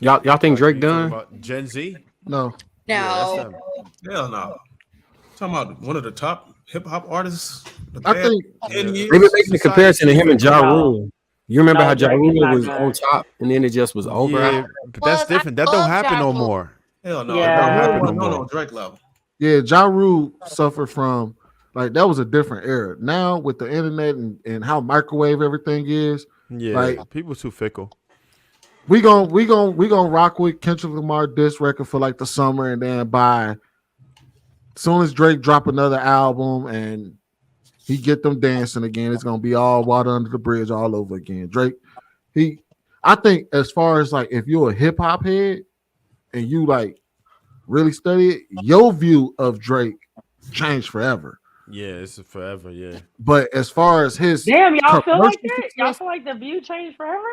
Y'all think Drake You talking done? about Gen Z? No. Yeah, that's No. them. Hell no. Talking about one of the top hip hop artists the I past think 10 Yeah, They've been years. making the society comparison to too him and fickle. Ja No, Rule. You remember how no, Ja Drake is Rule not was on done. top and then it just was over Yeah, after? but that's I different. That don't love happen Ja no Rule. more. Hell no. That Ja don't Yeah. Rule happen no wasn't on more. Drake level. yeah, Ja Rule suffered from like that was a different era. Now with the internet and how microwave everything is, like Yeah, people too fickle. we gonna rock with Kendrick Lamar diss record for like the summer, and then by soon as Drake drop another album and he get them dancing again, it's gonna be all water under the bridge all over again. Drake, he, I think as far as like if you're a hip hop head and you like really study it, your view of Drake changed forever. Yeah, it's forever. Yeah, But as far as his Damn, y'all feel like commercial that? Y'all success, feel like the view changed forever?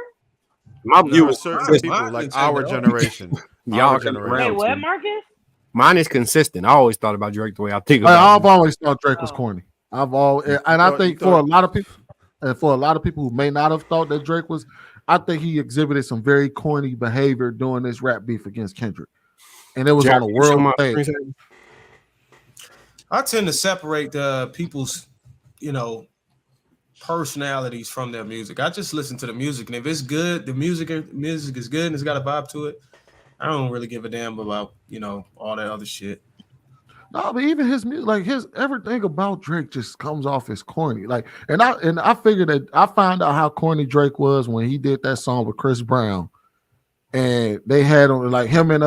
My view no, is certain consistent. people Mine like didn't change our at all. generation. Our Y'all come Wait, generation. around what, to. Marcus? Mine is consistent. I always thought about Drake the way I think like, about I've him. always thought Drake was Oh, corny. I've always, You, and I you think for a thought lot of people, and for a lot of people who may not have thought that Drake was, I think he exhibited some very corny behavior during this rap beef against Kendrick, and it was Jack, on a you show world my stage. screen. I tend to separate the people's, you know, personalities from their music. I just listen to the music, and if it's good, the music is good and it's got a vibe to it. I don't really give a damn about, you know, all that other shit. No, but even his music, like his everything about Drake just comes off as corny. Like, and I figured that I found out how corny Drake was when he did that song with Chris Brown, and they had on like him and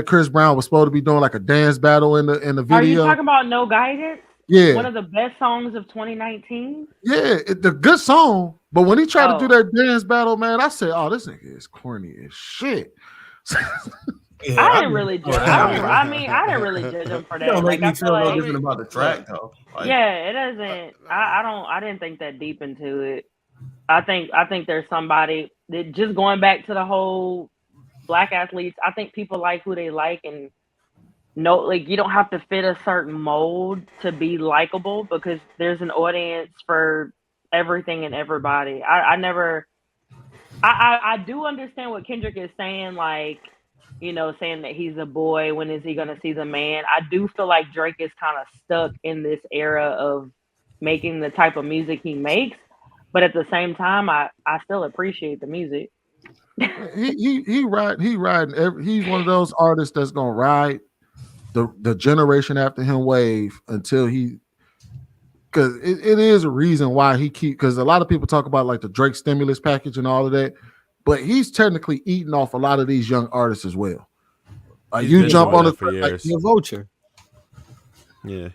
Chris Brown was supposed to be doing like a dance battle in the are you video. talking about No Guidance? Yeah, One of the best songs of 2019? yeah, the good song. But when he tried to do Oh, that dance battle, man, I said, "Oh, this nigga is corny as shit." Yeah, I I didn't mean, really judge. I mean, I didn't really judge him for it don't that. make Like, me I feel feel no like, different about the look, track though. Like, yeah, it doesn't. I didn't think that deep into it. I think there's somebody that just going back to the whole black athletes. I think people like who they like, and no, like you don't have to fit a certain mold to be likable because there's an audience for everything and everybody. I never. I do understand what Kendrick is saying, like, saying that he's a boy. When is he going to see the man? I do feel like Drake is kind of stuck in this era of making the type of music he makes, but at the same time, I still appreciate the music. He riding he's one of those artists that's gonna ride the generation after him wave until he because it is a reason why he keep because a lot of people talk about like the Drake stimulus package and all of that, but he's technically eating off a lot of these young artists as well. he's You been jump doing on that the for like years. He a vulture. Yeah,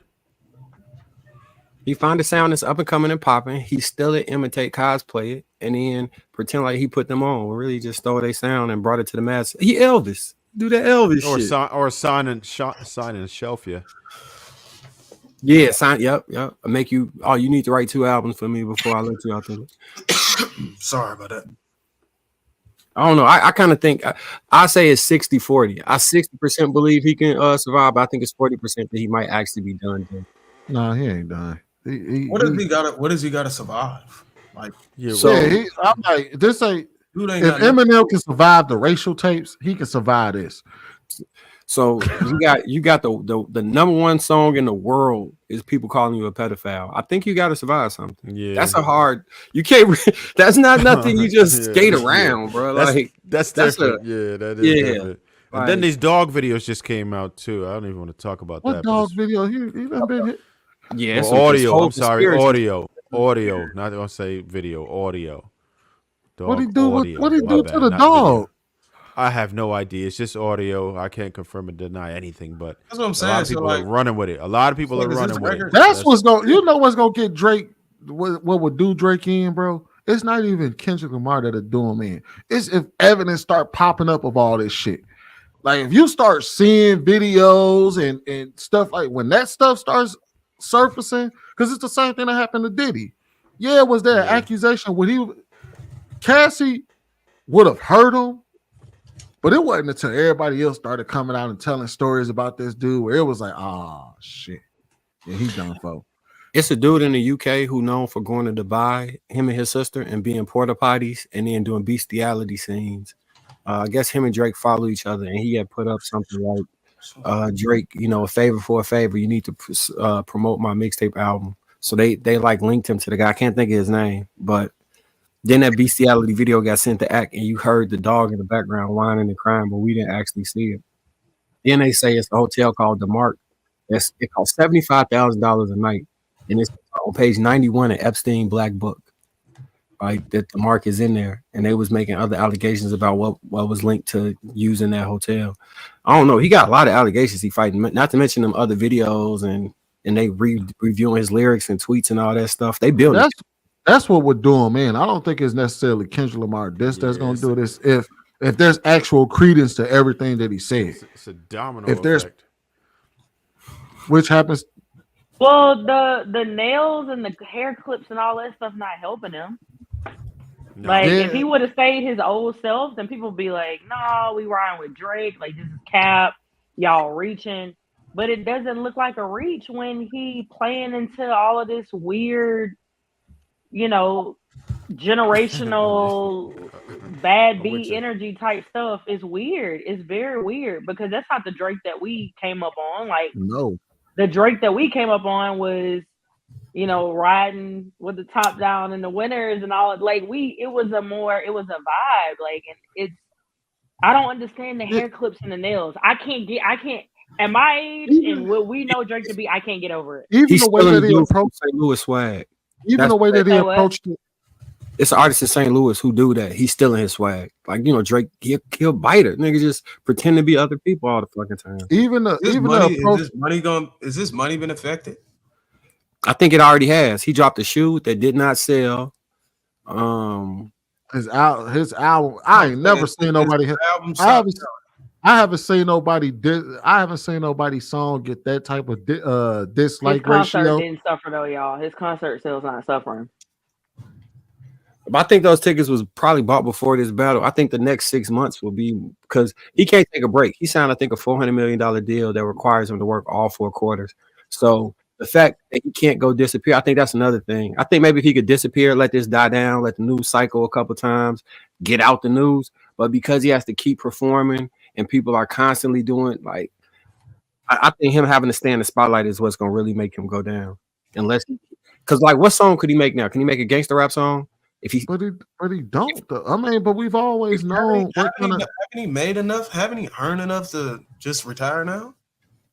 He find a sound that's up and coming and popping. He still it, imitate, cosplay it, and then pretend like he put them on. Really just stole their sound and brought it to the mass. He Elvis. Do that Elvis or shit. sign and shelf you. Yeah, sign. Yep. I make you. Oh, you need to write 2 albums for me before I let you out there. sorry about that. I don't know. I kind of think I say it's 60-40. I 60% believe he can survive, but I think it's 40% that he might actually be done. no, he ain't done. What does he gotta survive? Like, Yeah, So Yeah, I'm like this ain't dude ain't if got nothing. Eminem can survive the racial tapes, he can survive this. So you got the number one song in the world is people calling you a pedophile. I think you got to survive something. yeah. That's a hard. You can't. That's not nothing you just Yeah, skate yeah. around, bro. That's Like that's that's different. Yeah, that is yeah. different. And then Like these dog videos just came out too. I don't even want to talk about What that. But dog it's, video? He done been hit. yeah, well, it's this audio. whole I'm sorry, conspiracy. audio. Not gonna say video. Audio. What he Dog do? audio. What he My do bad. to the Not video. dog? I have no idea. It's just audio. I can't confirm or deny anything, but That's what I'm a lot saying. of So people like, are running with it. A lot of people are is this running with it. record? That's what's going. You know what's gonna get Drake? What would do Drake in, bro? It's not even Kendrick Lamar that'll do him in. It's if evidence start popping up of all this shit. Like if you start seeing videos and stuff like when that stuff starts surfacing, because it's the same thing that happened to Diddy. Yeah, was there an Yeah. accusation? Cassie would have heard him, but it wasn't until everybody else started coming out and telling stories about this dude where it was like, oh shit, yeah, he done for. It's a dude in the UK who known for going to Dubai, him and his sister, and being porta potties and then doing bestiality scenes I guess him and Drake follow each other, and he had put up something like, Drake, a favor for a favor. You need to promote my mixtape album. So they like linked him to the guy. I can't think of his name, but then that bestiality video got sent to Act, and you heard the dog in the background whining and crying, but we didn't actually see it. Then they say it's a hotel called The Mark. It costs $75,000 a night, and it's on page 91 of Epstein Black Book. Right, that The Mark is in there, and they was making other allegations about what was linked to using that hotel. I don't know. He got a lot of allegations he fighting, not to mention them other videos and they reviewing his lyrics and tweets and all that stuff. They build it. That's what we're doing, man. I don't think it's necessarily Kendrick Lamar that's going to do this. If there's actual credence to everything that he said, it's a domino effect. Which happens. Well, the nails and the hair clips and all that stuff not helping him. No. Like if he would have stayed his old self, then people would be like, "No, we riding with Drake. Like this is cap. Y'all reaching." But it doesn't look like a reach when he playing into all of this weird, generational bad beat energy type stuff. Is weird. It's very weird because that's not the Drake that we came up on. Like no, the Drake that we came up on was, riding with the top down in the winters and all. Like it was a vibe. Like, and I don't understand the hair clips and the nails. I can't. At my age and what we know Drake to be, I can't get over it. Even the way that he approached St. Louis swag. Even the way that he approached it. It's an artist in St. Louis who do that. He's still in his swag. Like, Drake, he'll bite it. Nigga just pretend to be other people all the fucking time. Is this money been affected? I think it already has. He dropped a shoe that did not sell. His album. I ain't never seen nobody. I haven't seen nobody song get that type of dislike ratio. His concert didn't suffer though, y'all. His concert sales not suffering. I think those tickets was probably bought before this battle. I think the next 6 months will be because he can't take a break. He signed, I think, a $400 million deal that requires him to work all 4 quarters. So the fact that he can't go disappear, I think that's another thing. I think maybe if he could disappear, let this die down, let the news cycle a couple times, get out the news. But because he has to keep performing and people are constantly doing, like, I think him having to stay in the spotlight is what's going to really make him go down. Because, like, what song could he make now? Can he make a gangster rap song? But he don't. I mean, but we've always known. Haven't he made enough? Haven't he earned enough to just retire now?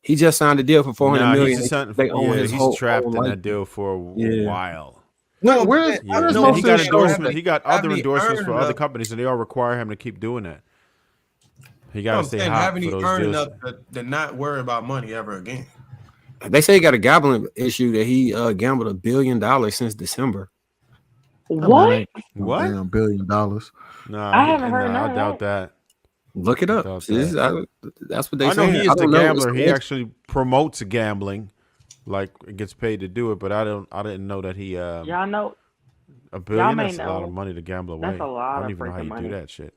He just signed a deal for $400 million. He's trapped in that deal for a while. No, he got endorsements. He got other endorsements for other companies, and they all require him to keep doing that. He got to stay hot. Haven't he earned enough to not worry about money ever again? They say he got a gambling issue that he gambled $1 billion since December. What? What? $1 billion. No, I haven't heard I doubt that. Look it up. That's what they say. I know he is the gambler. He actually promotes gambling, like gets paid to do it. But I didn't know that he. Y'all know. $1 billion. That's a lot of money to gamble away. That's a lot. I don't even know how you do that shit.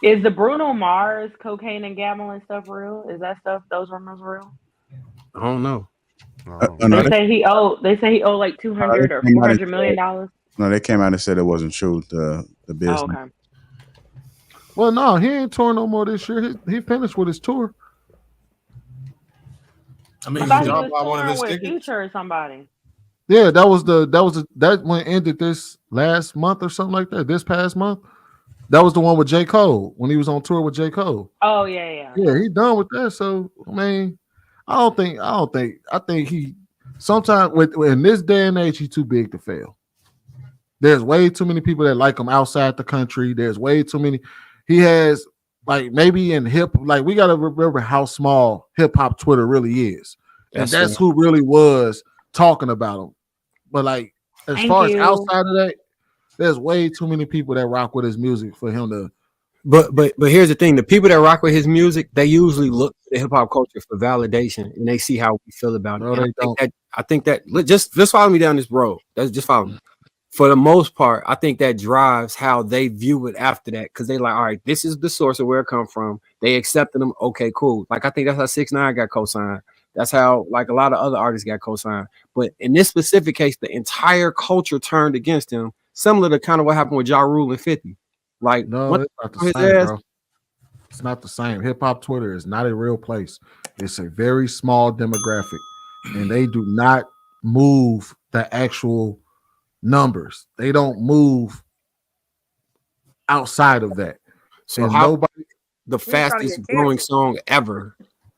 Is the Bruno Mars cocaine and gambling stuff real? Is that stuff? Those rumors real? I don't know. They say he owed like $200 or $400 million. No, they came out and said it wasn't true. The business. Oh, okay. Well, no, he ain't touring no more this year. He finished with his tour. I mean, he was touring with Future or somebody. Yeah, that one ended this last month or something like that. This past month, that was the one with J. Cole when he was on tour with J. Cole. Oh yeah. Yeah, he done with that. So I mean, I think he sometimes in this day and age he's too big to fail. There's way too many people that like him outside the country. There's way too many. He has, like, maybe in like, we got to remember how small hip hop Twitter really is. And that's who really was talking about him. But, like, as far as outside of that, there's way too many people that rock with his music for him to. But here's the thing: the people that rock with his music, they usually look to the hip hop culture for validation, and they see how we feel about it. I think that just follow me down this road. Just follow me. For the most part, I think that drives how they view it after that, because they like, all right, this is the source of where it come from. They accepted them. Okay, cool. Like, I think that's how 6ix9ine got co-signed. That's how, like, a lot of other artists got co-signed. But in this specific case, the entire culture turned against him, similar to kind of what happened with Ja Rule and 50. Like, no, it's not the same, bro. It's not the same. Hip hop Twitter is not a real place. It's a very small demographic, and they do not move the actual numbers. They don't move outside of that. So and how nobody the fastest growing song ever?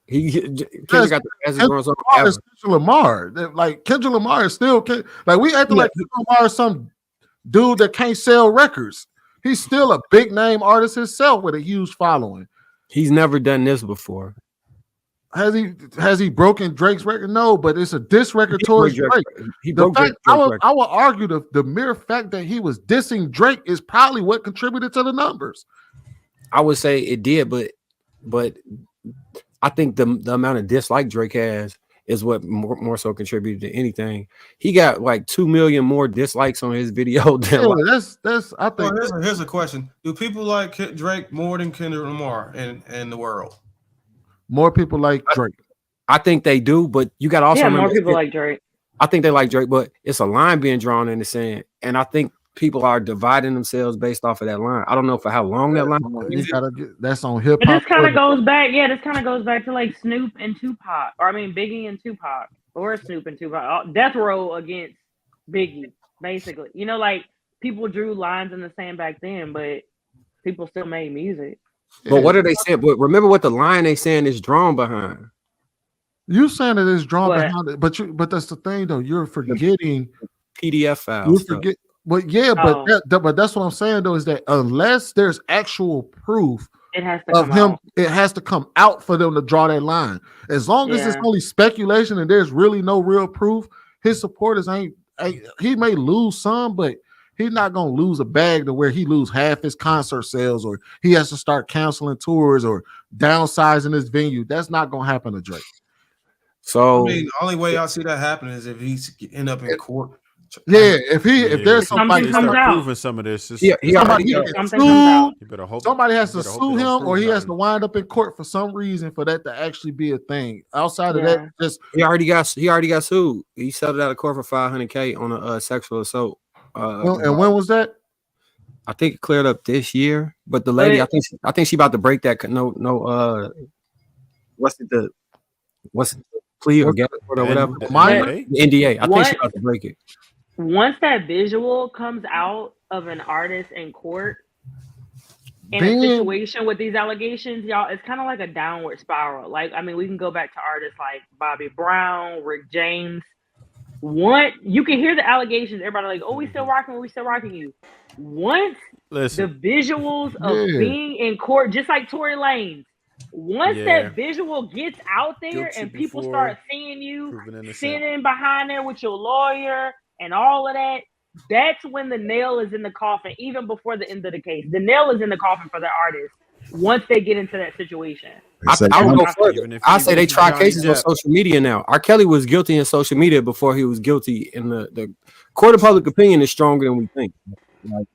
Kendrick got the fastest growing song ever. Kendrick Lamar. Like Kendrick Lamar is still like we acting like Kendrick Lamar is some dude that can't sell records. He's still a big name artist himself with a huge following. He's never done this before. Has he broken Drake's record? No, but it's a diss record towards Drake. I would argue the mere fact that he was dissing Drake is probably what contributed to the numbers. I would say it did, but I think the amount of dislike Drake has is what more so contributed to anything. He got like 2 million more dislikes on his video than that's I think. Well, here's a question: do people like Drake more than Kendrick Lamar in the world? More people like Drake. I think they do, but you got to also remember more people like Drake. I think they like Drake, but it's a line being drawn in the sand, and I think people are dividing themselves based off of that line. I don't know for how long that line is. That's on hip hop. But this kind of goes back. Yeah, this kind of goes back to like Snoop and Tupac, or I mean Biggie and Tupac, or Snoop and Tupac. Death Row against Biggie, basically. You know, like people drew lines in the sand back then, but people still made music. But what are they saying? But remember what the line they saying is drawn behind. You saying it is drawn behind it, but that's the thing though. You're forgetting PDF files. You forget. But yeah, but that's what I'm saying though, is that unless there's actual proof it has to come out. It has to come out for them to draw that line. As long as it's only speculation and there's really no real proof, his supporters ain't he may lose some, but he's not gonna lose a bag to where he lose half his concert sales or he has to start canceling tours or downsizing his venue. That's not gonna happen to Drake. So I mean, the only way I see that happening is if he's end up in court. Yeah, if there's somebody proving some of this, somebody has to sue him, or he has to wind up in court for some reason for that to actually be a thing. Outside of that, just he already got sued. He settled out of court for $500K on a sexual assault. And when was that? I think it cleared up this year, but the lady, I think she about to break that. What's the plea or get or whatever? The NDA. I think she about to break it. Once that visual comes out of an artist in court in a situation with these allegations, y'all, it's kind of like a downward spiral. Like, I mean, we can go back to artists like Bobby Brown, Rick James. You can hear the allegations. Everybody like, oh, we still rocking you. Once the visuals of being in court, just like Tory Lanez, once that visual gets out there and people start seeing you sitting behind there with your lawyer and all of that, that's when the nail is in the coffin, even before the end of the case. The nail is in the coffin for the artist once they get into that situation. I would go further. I say they try cases on social media now. R. Kelly was guilty in social media before he was guilty in the court of public opinion is stronger than we think. Like,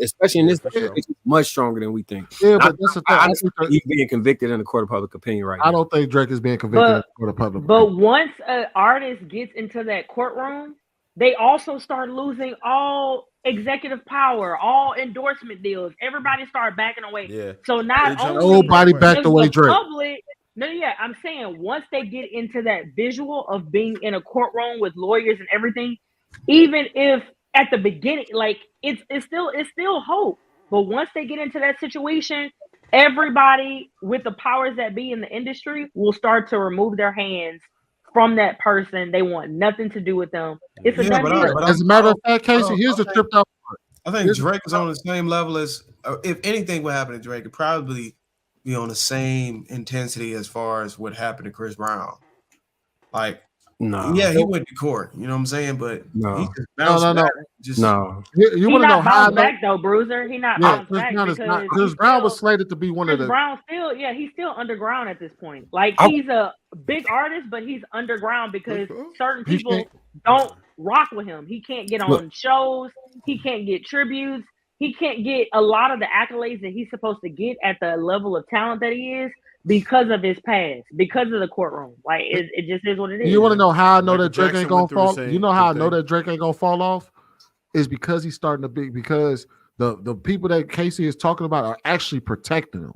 especially in this case, it's much stronger than we think. Yeah, but that's the thing. I think he's being convicted in the court of public opinion right now. I don't think Drake is being convicted in the court of public opinion. But once an artist gets into that courtroom, they also start losing all executive power, all endorsement deals. Everybody start backing away. Yeah. So nobody backed away Drake. I'm saying once they get into that visual of being in a courtroom with lawyers and everything, even if at the beginning, like it's still hope. But once they get into that situation, everybody with the powers that be in the industry will start to remove their hands from that person. They want nothing to do with them. It's a done deal. As a matter of fact, Casey, here's a tripped out part. I think Drake is on the same level as, if anything would happen to Drake, it'd probably be on the same intensity as far as what happened to Chris Brown. Like, he went to court, you know what I'm saying? But he just bounced back. You want to know how back though, Bruiser? He not bounced back because Chris Brown was slated to be one of the. Brown he's still underground at this point. Like he's a big artist, but he's underground because certain people don't rock with him. He can't get on shows. He can't get tributes. He can't get a lot of the accolades that he's supposed to get at the level of talent that he is because of his past, because of the courtroom. Like it just is what it is. You want to know how I know that Drake ain't gonna fall? You know how I know that Drake ain't gonna fall off? Is because he's starting to because the people that Casey is talking about are actually protecting him.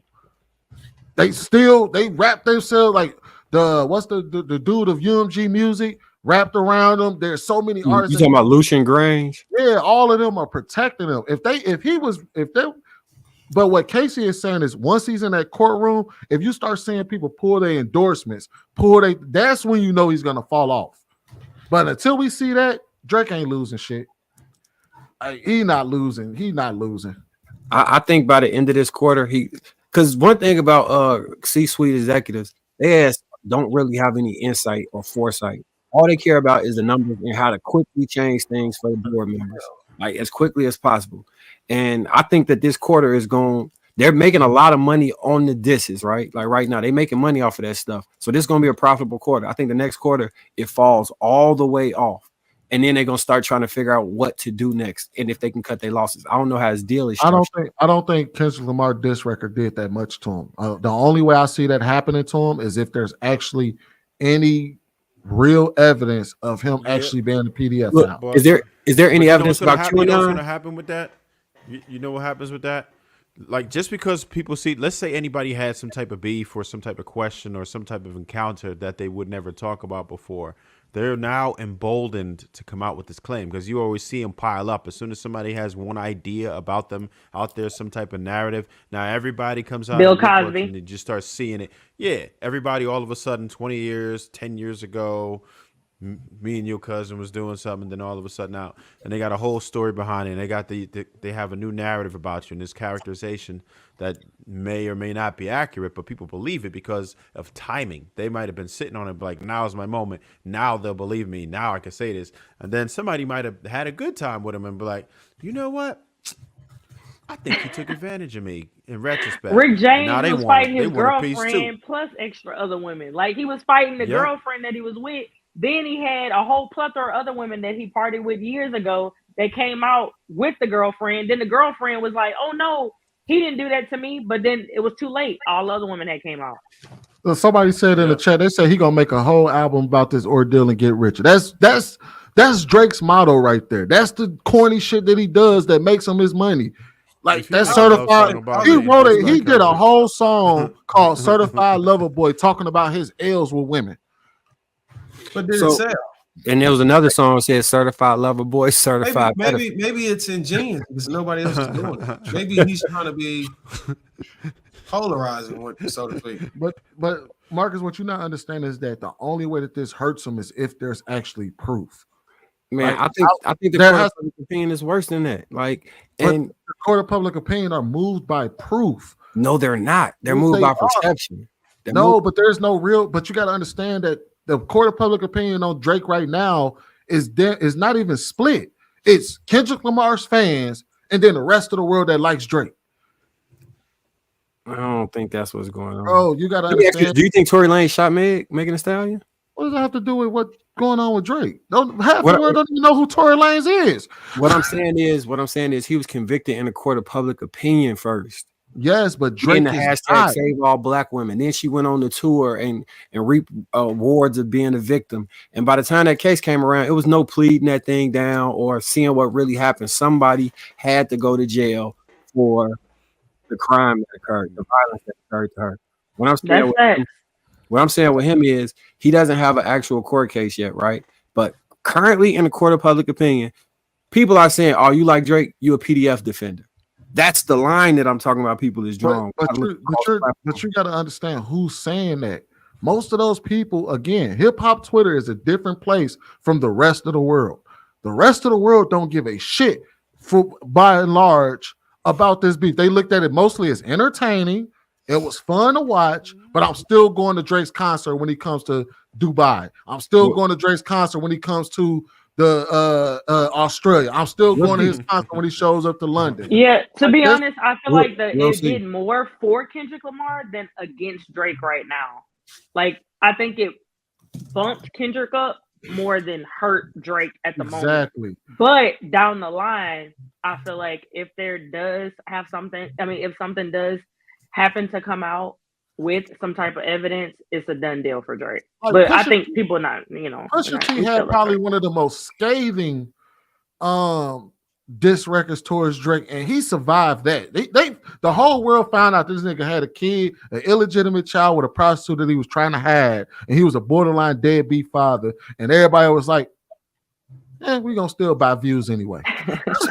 They wrap themselves like the dude of UMG Music wrapped around them. There's so many artists. You talking about Lucian Grange? Yeah, all of them are protecting him. But what Casey is saying is once he's in that courtroom, if you start seeing people pull their endorsements, that's when you know he's gonna fall off. But until we see that, Drake ain't losing shit. He not losing. I think by the end of this quarter, because one thing about C-suite executives, they don't really have any insight or foresight. All they care about is the numbers and how to quickly change things for the board members, like as quickly as possible. And I think that this quarter they're making a lot of money on the disses, right? Like right now, they're making money off of that stuff. So this is going to be a profitable quarter. I think the next quarter, it falls all the way off. And then they're gonna start trying to figure out what to do next, and if they can cut their losses. I don't know how his deal is structured. I don't think Kendrick Lamar diss record did that much to him. The only way I see that happening to him is if there's actually any real evidence of him actually being a PDF. Look, now. Is there any evidence about QAnon? You know what's going to happen with that? You know what happens with that? Like just because people see, let's say anybody had some type of beef or some type of question or some type of encounter that they would never talk about before. They're now emboldened to come out with this claim because you always see them pile up. As soon as somebody has one idea about them out there, some type of narrative, now everybody comes out. Bill Cosby. And you just start seeing it. Yeah, everybody all of a sudden, 20 years, 10 years ago, me and your cousin was doing something, and then all of a sudden out, and they got a whole story behind it. And they have a new narrative about you and this characterization that may or may not be accurate, but people believe it because of timing. They might have been sitting on it like, now's my moment. Now they'll believe me. Now I can say this. And then somebody might have had a good time with him and be like, you know what? I think he took advantage of me in retrospect. Rick James was fighting his girlfriend plus extra other women. Like he was fighting the girlfriend that he was with. Then he had a whole plethora of other women that he partied with years ago that came out with the girlfriend. Then the girlfriend was like, oh no, he didn't do that to me. But then it was too late. All the other women that came out. So somebody said in the chat, they said he gonna make a whole album about this ordeal and get richer. That's Drake's motto right there. That's the corny shit that he does that makes him his money. Like that's certified. He did a whole song called Certified Lover Boy talking about his L's with women. But did it sell? And there was another song that said Certified Lover Boy, Certified. Maybe it's ingenious because nobody else is doing it. Maybe he's trying to be polarizing, so to speak. But Marcus, what you're not understanding is that the only way that this hurts him is if there's actually proof. Man, like, I think the court of public opinion is worse than that. Like, and the court of public opinion are moved by proof. No, they're not. They're moved by perception. But there's no real. But you got to understand that the court of public opinion on Drake right now is not even split. It's Kendrick Lamar's fans and then the rest of the world that likes Drake. I don't think that's what's going on. Oh, you got to understand. Do you think Tory Lanez shot Megan Thee Stallion? What does that have to do with what's going on with Drake? Half the world don't even know who Tory Lanez is. What I'm saying is he was convicted in a court of public opinion first. Yes, but Drake in the hashtag Save All Black Women. Then she went on the tour and reaped awards of being a victim. And by the time that case came around, it was no pleading that thing down or seeing what really happened. Somebody had to go to jail for the crime that occurred, the violence that occurred to her. What I'm saying with him is he doesn't have an actual court case yet, right? But currently in the court of public opinion, people are saying, "Oh, you like Drake? You a PDF defender." That's the line that I'm talking about. People is drawing. But you got to understand who's saying that. Most of those people, again, hip hop Twitter is a different place from the rest of the world. The rest of the world don't give a shit by and large about this beef. They looked at it mostly as entertaining. It was fun to watch, but I'm still going to Drake's concert when he comes to Dubai. I'm still going to Drake's concert when he comes to the Australia. I'm still going to his concert when he shows up to London. Yeah, to be honest, I feel like it did more for Kendrick Lamar than against Drake right now. Like, I think it bumped Kendrick up more than hurt Drake at the moment. Exactly. But down the line, I feel like if something does happen to come out with some type of evidence, it's a done deal for Drake. But I think people not, Pusha T had probably one of the most scathing diss records towards Drake, and he survived that. The whole world found out this nigga had a kid, an illegitimate child with a prostitute that he was trying to hide, and he was a borderline deadbeat father, and everybody was like, we gonna still buy views anyway.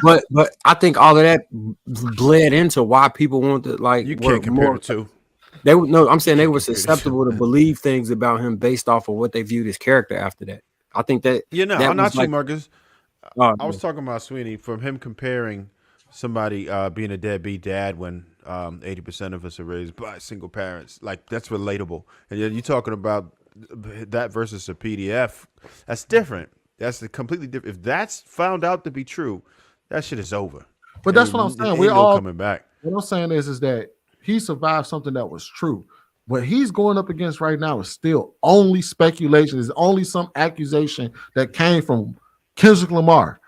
but I think all of that bled into why people want to like You can't compare the two. I'm saying they were susceptible to believe things about him based off of what they viewed his character after that. I think that I'm not like, you, Marcus. I was talking about Sweeney from him comparing somebody being a deadbeat dad when 80% of us are raised by single parents. Like that's relatable. And you're talking about that versus a PDF. That's different. That's completely different. If that's found out to be true, that shit is over. But that's what I'm saying. We're all coming back. What I'm saying is that he survived something that was true. What he's going up against right now is still only speculation. It's only some accusation that came from Kendrick Lamar.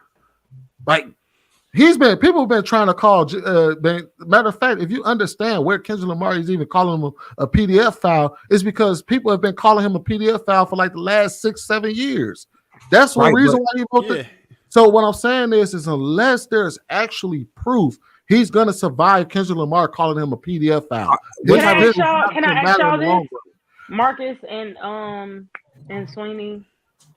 Like people have been trying to call. Matter of fact, if you understand where Kendrick Lamar is even calling him a PDF file, it's because people have been calling him a PDF file for like the last 6-7 years. That's one reason why he wrote it. So what I'm saying is unless there's actually proof, he's gonna survive Kendrick Lamar calling him a PDF file. Can I ask y'all this? Marcus and Sweeney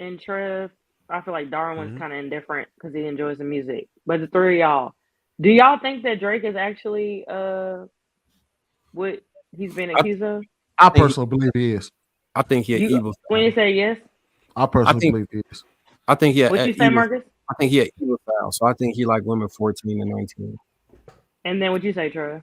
and Trev. I feel like Darwin's kind of indifferent because he enjoys the music. But the three of y'all, do y'all think that Drake is actually what he's been accused of? I personally believe he is. I think he evil. Sweeney say yes. I personally believe he is. I think he. What you say, Marcus? I think he had evil foul. So I think he like women 14 and 19. And then what you say, Trev?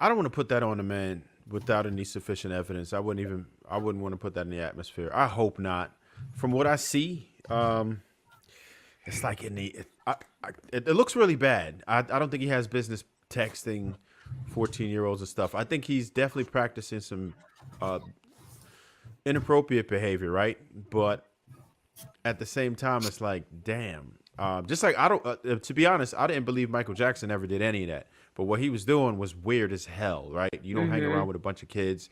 I don't want to put that on the man without any sufficient evidence. I wouldn't want to put that in the atmosphere. I hope not. From what I see, it's like it looks really bad. I don't think he has business texting 14-year-olds and stuff. I think he's definitely practicing some inappropriate behavior, right? But at the same time, it's like, damn. Just like I don't, to be honest, I didn't believe Michael Jackson ever did any of that. But what he was doing was weird as hell, right? You don't hang around with a bunch of kids.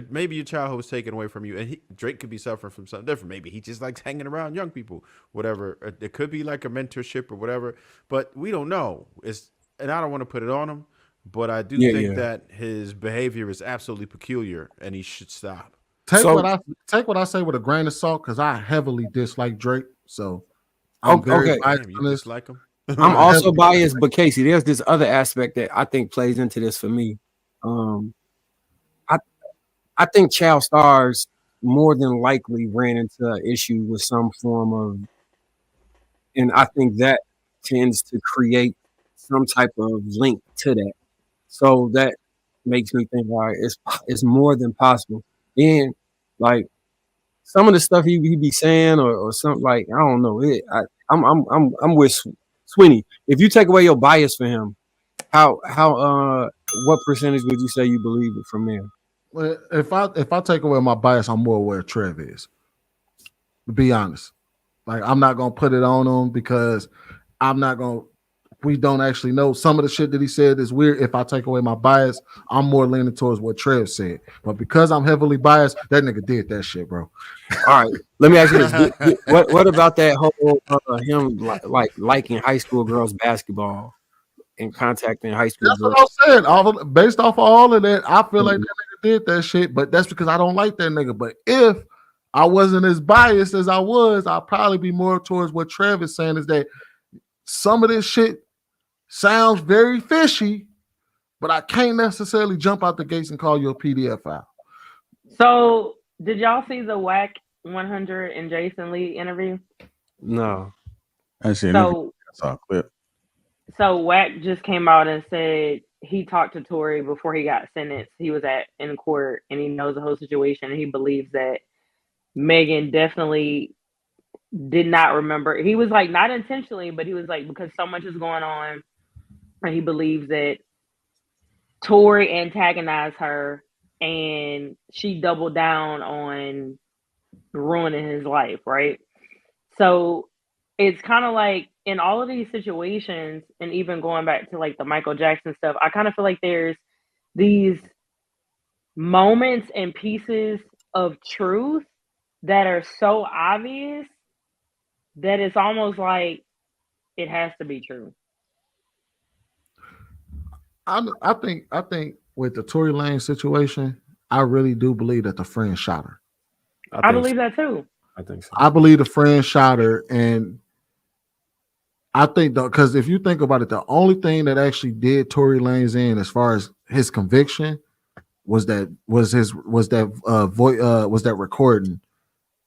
Maybe your childhood was taken away from you, and Drake could be suffering from something different. Maybe he just likes hanging around young people, whatever. It could be like a mentorship or whatever, but we don't know. And I don't want to put it on him, but I do think that his behavior is absolutely peculiar, and he should stop. Take what I say with a grain of salt, because I heavily dislike Drake. So I'm very biased on this. Like him. I'm also biased, but Casey, there's this other aspect that I think plays into this for me. I think child stars more than likely ran into an issue with some form of, and I think that tends to create some type of link to that. So that makes me think, all right, it's more than possible. And like some of the stuff he be saying or something, like I don't know. I'm with Sweeney. If you take away your bias for him, how what percentage would you say you believe it from there? Well, if I take away my bias, I'm more aware Trev is. To be honest, like I'm not gonna put it on him because we don't actually know. Some of the shit that he said is weird. If I take away my bias, I'm more leaning towards what Trev said. But because I'm heavily biased, that nigga did that shit, bro. All right, let me ask you this: what about that whole him like liking high school girls basketball and contacting high school girls? That's what I'm saying. Based off of all of that, I feel like that nigga did that shit. But that's because I don't like that nigga. But if I wasn't as biased as I was, I'd probably be more towards what Trev is saying, is that some of this shit sounds very fishy, but I can't necessarily jump out the gates and call you a PDF file. So, did y'all see the Whack 100 and Jason Lee interview? No. I see. I saw a clip. So Whack just came out and said he talked to Tory before he got sentenced. He was in court and he knows the whole situation, and he believes that Megan definitely did not remember. He was like, not intentionally, but he was like, because so much is going on, and he believes that Tory antagonized her and she doubled down on ruining his life, right? So it's kind of like in all of these situations, and even going back to like the Michael Jackson stuff, I kind of feel like there's these moments and pieces of truth that are so obvious that it's almost like it has to be true. I think with the Tory Lanez situation, I really do believe that the friend shot her. I believe that too. I think so. I believe the friend shot her, and I think because if you think about it, the only thing that actually did Tory Lanez in as far as his conviction was that recording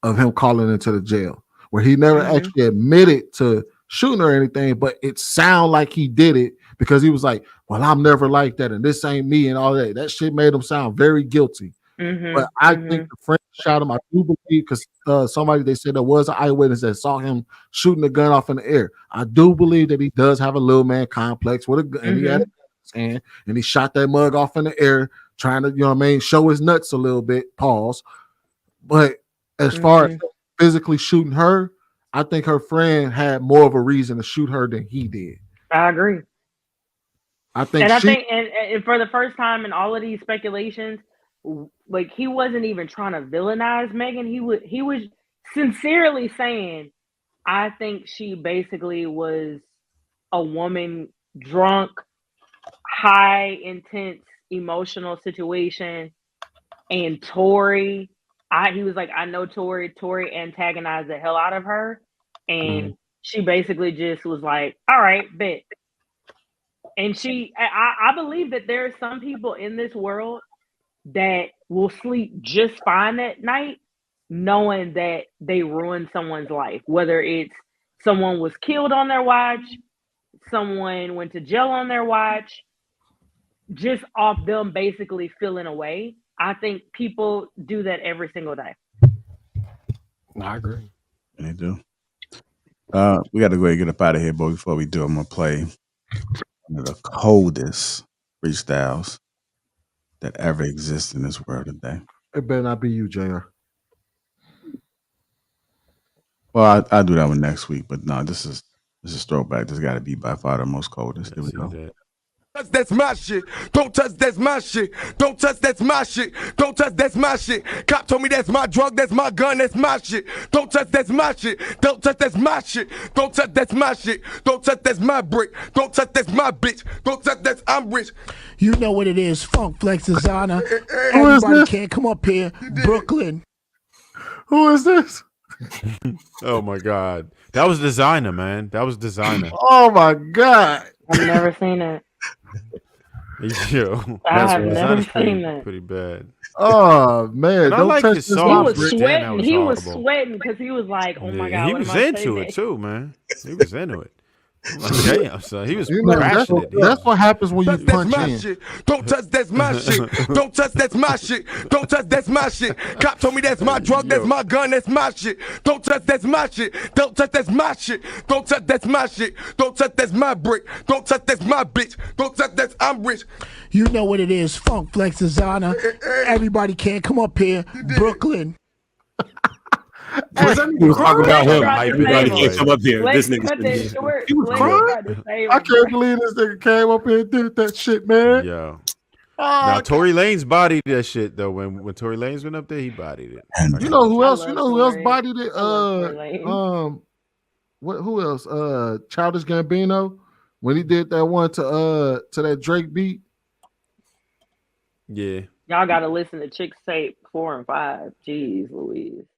of him calling into the jail, where he never actually admitted to shooting or anything, but it sounded like he did it because he was like, "Well, I'm never like that, and this ain't me," and all that. That shit made him sound very guilty. But I think the friend shot him. I do believe because somebody they said there was an eyewitness that saw him shooting the gun off in the air. I do believe that he does have a little man complex with a gun, and he had a gun in his hand, and he shot that mug off in the air, trying to, you know what I mean, show his nuts a little bit. Pause. But as far as physically shooting her, I think her friend had more of a reason to shoot her than he did. I agree. I think, and for the first time in all of these speculations, like he wasn't even trying to villainize Megan. He was sincerely saying, I think she basically was a woman drunk, high, intense, emotional situation, and Tory. He was like, I know Tory antagonized the hell out of her, and she basically just was like, all right, bet. And I believe that there are some people in this world that will sleep just fine at night, knowing that they ruined someone's life, whether it's someone was killed on their watch, someone went to jail on their watch, just off them basically feeling away. I think people do that every single day. I agree. They do. We got to go ahead and get up out of here, but before we do, I'm gonna play one of the coldest freestyles that ever exists in this world today. It better not be you, JR. Well, I'll do that one next week, but no, this is throwback. This got to be by far the most coldest. Here we go. That's my shit. Don't touch, that's my shit. Don't touch, that's my shit. Don't touch, that's my shit. Cop told me that's my drug, that's my gun, that's my shit. Don't touch, that's my shit. Don't touch, that's my shit. Don't touch, that's my shit. Don't touch, that's my brick. Don't touch, that's my bitch. Don't touch, that's I'm rich. You know what it is. Funk Flex Designer. Who is Everybody this? can't come up here. Brooklyn. Who is this? Oh my God, that was Designer, man. That was Designer. Oh my God. I've never seen it. Yo, I have never Designer's seen that. pretty bad. Oh man, And I don't like touch his this song. He my was brick. Damn, that sweating. was He was horrible. sweating because he was like, "Oh my God, he what was am I into saying it next?" too, man. He was into it. Like, damn, son, he was You know, crashing it. that's what happens when you That's punch my in. shit. Don't touch, that's my shit. Don't touch, that's my shit. Don't touch, that's my shit. Cop told me that's my drug, that's my gun, that's my shit. Don't touch, that's my shit. Don't touch, that's my shit. Don't touch, that's my shit. Don't touch, that's my brick. Don't touch, that's my bitch. Don't touch, that's I'm rich. You know what it is. Funk Flex Designer. Everybody can't come up here. Brooklyn. He was talking about him. Right, Everybody right. can't come up here. Let's This nigga's cut this short. He was Let's crying? try to save I him. can't believe this nigga came up here and did that shit, man. Yo. Oh, Now Tory Lanez bodied that shit though. When Tory Lanez went up there, he bodied it. And you know who else? I You love know who else Tory. bodied it? I love Tory Lanez. Who else? Childish Gambino when he did that one to that Drake beat. Yeah. Y'all got to listen to Chick's tape 4 and 5. Jeez, Louise.